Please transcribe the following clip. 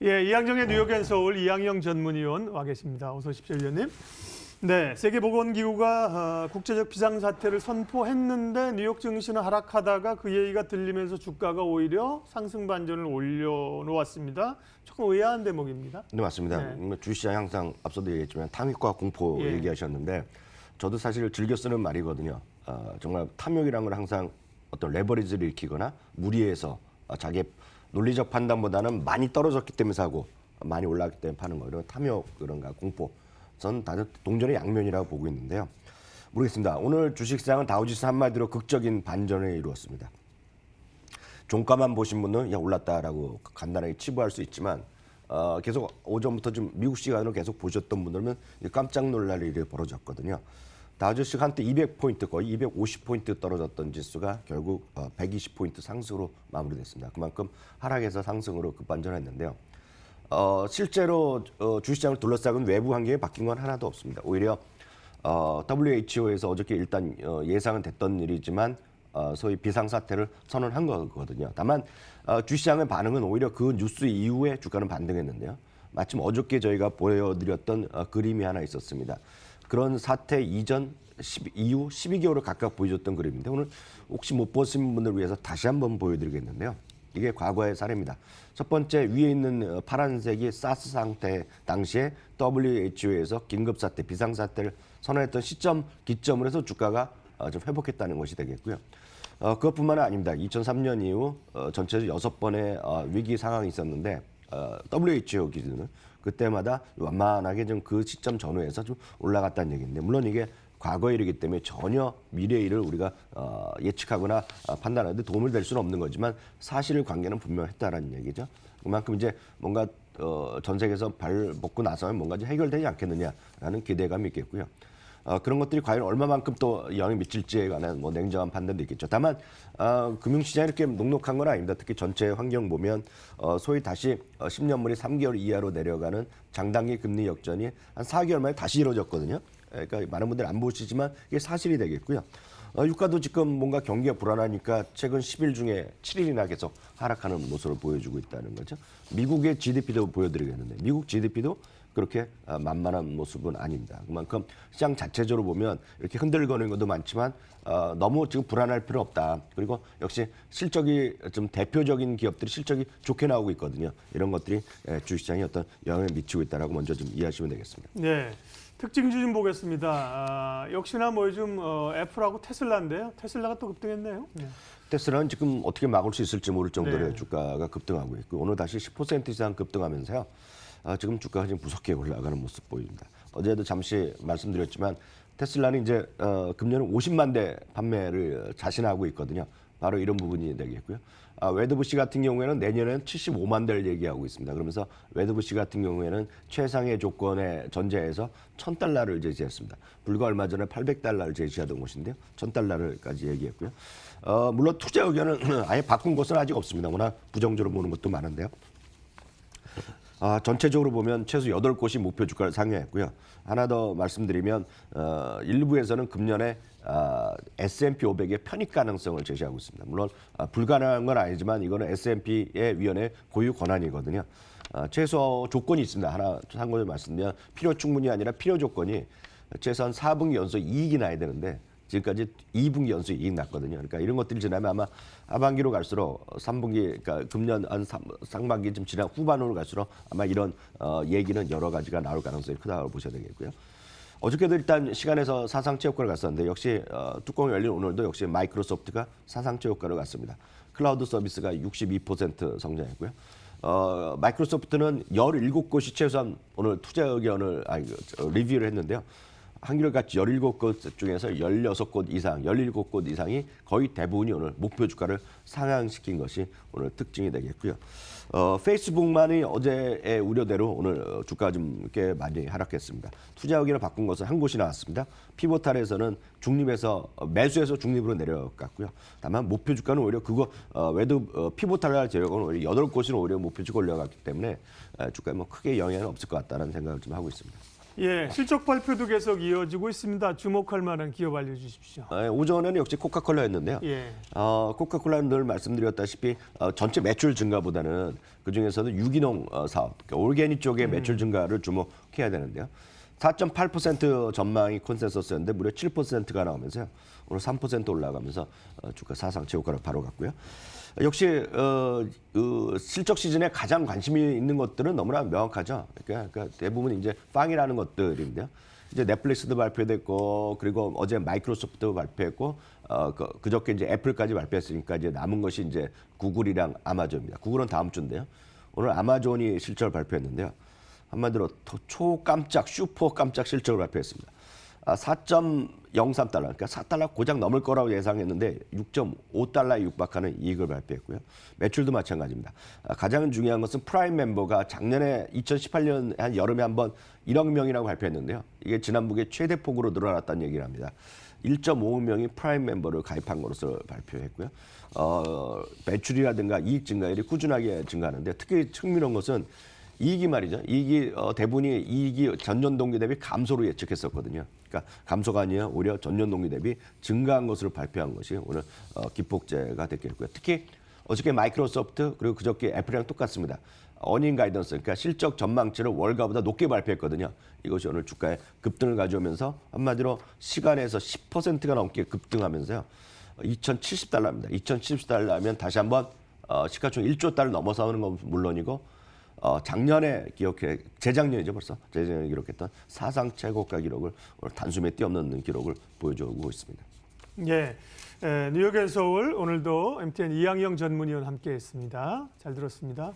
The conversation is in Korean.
예, 이항정의 뉴욕 앤 서울 이항영 전문위원 와 계십니다. 어서 오십시오, 위원님. 네, 세계보건기구가 국제적 비상사태를 선포했는데 뉴욕 증시는 하락하다가 그 얘기가 들리면서 주가가 오히려 상승 반전을 올려놓았습니다. 조금 의아한 대목입니다. 네, 맞습니다. 네. 주식시장 항상 앞서도 얘기했지만 탐욕과 공포 예. 얘기하셨는데 저도 사실 즐겨 쓰는 말이거든요. 정말 탐욕이란 건 항상 어떤 레버리지를 일으키거나 무리해서 자기의 논리적 판단보다는 많이 떨어졌기 때문에 사고 많이 올랐기 때문에 파는 거 이런 탐욕 그런가 공포 저는 다들 동전의 양면이라고 보고 있는데요. 모르겠습니다. 오늘 주식시장은 다우지수 한마디로 극적인 반전을 이루었습니다. 종가만 보신 분은 야 올랐다라고 간단하게 치부할 수 있지만 계속 오전부터 좀 미국 시간으로 계속 보셨던 분들은 깜짝 놀랄 일이 벌어졌거든요. 다우지수가 한때 200포인트 거의 250포인트 떨어졌던 지수가 결국 120포인트 상승으로 마무리됐습니다. 그만큼 하락에서 상승으로 급반전했는데요. 실제로 주식시장을 둘러싸은 외부 환경이 바뀐 건 하나도 없습니다. 오히려 WHO에서 어저께 일단 예상은 됐던 일이지만 소위 비상사태를 선언한 거거든요. 다만 주식시장의 반응은 오히려 그 뉴스 이후에 주가는 반등했는데요. 마침 어저께 저희가 보여드렸던 그림이 하나 있었습니다. 그런 사태 이전 이후 12개월을 각각 보여줬던 그림인데 오늘 혹시 못 보신 분들을 위해서 다시 한번 보여드리겠는데요. 이게 과거의 사례입니다. 첫 번째 위에 있는 파란색이 사스 상태 당시에 WHO에서 긴급사태, 비상사태를 선언했던 기점을 해서 주가가 좀 회복했다는 것이 되겠고요. 그것뿐만 아닙니다. 2003년 이후 전체적으로 6번의 위기 상황이 있었는데 WHO 기준은 그때마다 완만하게 좀 그 시점 전후에서 좀 올라갔다는 얘기인데 물론 이게 과거의 일이기 때문에 전혀 미래의 일을 우리가 예측하거나 판단하는데 도움이 될 수는 없는 거지만 사실 관계는 분명했다라는 얘기죠. 그만큼 이제 뭔가 전 세계에서 발 먹고 나서면 뭔가 좀 해결되지 않겠느냐라는 기대감이 있겠고요. 그런 것들이 과연 얼마만큼 또 영향을 미칠지에 관한 뭐 냉정한 판단도 있겠죠. 다만 금융시장이 이렇게 녹록한 건 아닙니다. 특히 전체 환경 보면 소위 다시 10년물이 3개월 이하로 내려가는 장단기 금리 역전이 한 4개월 만에 다시 이루어졌거든요. 그러니까 많은 분들이 안 보시지만 이게 사실이 되겠고요. 유가도 지금 뭔가 경기가 불안하니까 최근 10일 중에 7일이나 계속 하락하는 모습을 보여주고 있다는 거죠. 미국의 GDP도 보여드리겠는데 미국 GDP도 그렇게 만만한 모습은 아닙니다. 그만큼 시장 자체적으로 보면 이렇게 흔들거리는 것도 많지만 너무 지금 불안할 필요 없다. 그리고 역시 실적이 좀 대표적인 기업들이 실적이 좋게 나오고 있거든요. 이런 것들이 주식시장에 어떤 영향을 미치고 있다라고 먼저 좀 이해하시면 되겠습니다. 네, 특징주 좀 보겠습니다. 역시나 뭐 요즘 애플하고 테슬라인데요. 테슬라가 또 급등했네요. 네. 테슬라는 지금 어떻게 막을 수 있을지 모를 정도로 네. 주가가 급등하고 있고 오늘 다시 10% 이상 급등하면서요. 지금 주가가 지금 무섭게 올라가는 모습 보입니다. 어제도 잠시 말씀드렸지만 테슬라는 이제 금년은 50만 대 판매를 자신하고 있거든요. 바로 이런 부분이 되겠고요. 웨드부시 같은 경우에는 내년에는 75만 대를 얘기하고 있습니다. 그러면서 웨드부시 같은 경우에는 최상의 조건에 전제해서 $1,000를 제시했습니다. 불과 얼마 전에 $800를 제시하던 것인데요. $1,000까지 얘기했고요. 물론 투자 의견은 아예 바꾼 것은 아직 없습니다. 워낙 부정적으로 보는 것도 많은데요. 전체적으로 보면 최소 8곳이 목표 주가를 상회했고요. 하나 더 말씀드리면 일부에서는 금년에 S&P 500의 편입 가능성을 제시하고 있습니다. 물론 불가능한 건 아니지만 이거는 S&P의 위원회 고유 권한이거든요. 최소 조건이 있습니다. 하나 참고로 말씀드리면 필요 충분이 아니라 필요 조건이 최소한 4분기 연속 이익이 나야 되는데 지금까지 2분기 연속 이익 났거든요. 그러니까 이런 것들이 지나면 아마 하반기로 갈수록 3분기, 그러니까 금년 한 상반기 좀 지난 후반으로 갈수록 아마 이런 얘기는 여러 가지가 나올 가능성이 크다고 보셔야 되겠고요. 어저께도 일단 시간에서 사상체 효과를 갔었는데 역시 뚜껑이 열린 오늘도 역시 마이크로소프트가 사상체 효과를 갔습니다. 클라우드 서비스가 62% 성장했고요. 마이크로소프트는 17곳이 최소한 오늘 투자 의견을 리뷰를 했는데요. 한결같이 17곳 중에서 16곳 이상, 17곳 이상이 거의 대부분이 오늘 목표 주가를 상향시킨 것이 오늘 특징이 되겠고요. 페이스북만이 어제의 우려대로 오늘 주가가 좀 꽤 많이 하락했습니다. 투자 의견을 바꾼 것은 한 곳이 나왔습니다. 피보탈에서는 중립에서 매수해서 중립으로 내려갔고요. 다만 목표 주가는 오히려 피보탈을 제외하고는 오히려 8곳이 오히려 목표 주가 올라갔기 때문에 주가에 뭐 크게 영향은 없을 것 같다는 생각을 좀 하고 있습니다. 예, 실적 발표도 계속 이어지고 있습니다. 주목할 만한 기업 알려주십시오. 오전에는 역시 코카콜라였는데요. 예. 코카콜라는 늘 말씀드렸다시피 전체 매출 증가보다는 그중에서도 유기농 사업, 그러니까 올게닉 쪽의 매출 증가를 주목해야 되는데요. 4.8% 전망이 콘센서스였는데 무려 7%가 나오면서요. 오늘 3% 올라가면서 주가 사상 최고가로 바로 갔고요. 역시 실적 시즌에 가장 관심이 있는 것들은 너무나 명확하죠. 그러니까 대부분 이제 빵이라는 것들인데요. 이제 넷플릭스도 발표됐고 그리고 어제 마이크로소프트도 발표했고 그저께 이제 애플까지 발표했으니까 이제 남은 것이 이제 구글이랑 아마존입니다. 구글은 다음 주인데요. 오늘 아마존이 실적을 발표했는데요. 한마디로 초깜짝 슈퍼 깜짝 실적을 발표했습니다. 4.03달러, 그러니까 4달러 고작 넘을 거라고 예상했는데 6.5달러에 육박하는 이익을 발표했고요. 매출도 마찬가지입니다. 가장 중요한 것은 프라임 멤버가 작년에 2018년 한 여름에 한번 1억 명이라고 발표했는데요. 이게 지난번에 최대 폭으로 늘어났다는 얘기를 합니다. 1.5억 명이 프라임 멤버를 가입한 것으로 발표했고요. 매출이라든가 이익 증가율이 꾸준하게 증가하는데 특히 흥미로운 것은 이익이 말이죠. 이익이 대부분이 이익이 전년 동기 대비 감소로 예측했었거든요. 그러니까 감소가 아니라 오히려 전년 동기 대비 증가한 것으로 발표한 것이 오늘 기폭제가 됐겠고요. 특히 어저께 마이크로소프트 그리고 그저께 애플이랑 똑같습니다. 어닝 가이던스, 그러니까 실적 전망치를 월가보다 높게 발표했거든요. 이것이 오늘 주가에 급등을 가져오면서 한마디로 시간에서 10%가 넘게 급등하면서요. 2,070달러입니다. 2,070달러면 다시 한번 시가총 1조 달러 넘어서는 건 물론이고 작년에 기록해 재작년이죠 벌써 재작년에 기록했던 사상 최고가 기록을 오늘 단숨에 뛰어넘는 기록을 보여주고 있습니다. 예, 뉴욕 앤 서울 오늘도 MTN 이항영 전문위원 함께했습니다. 잘 들었습니다.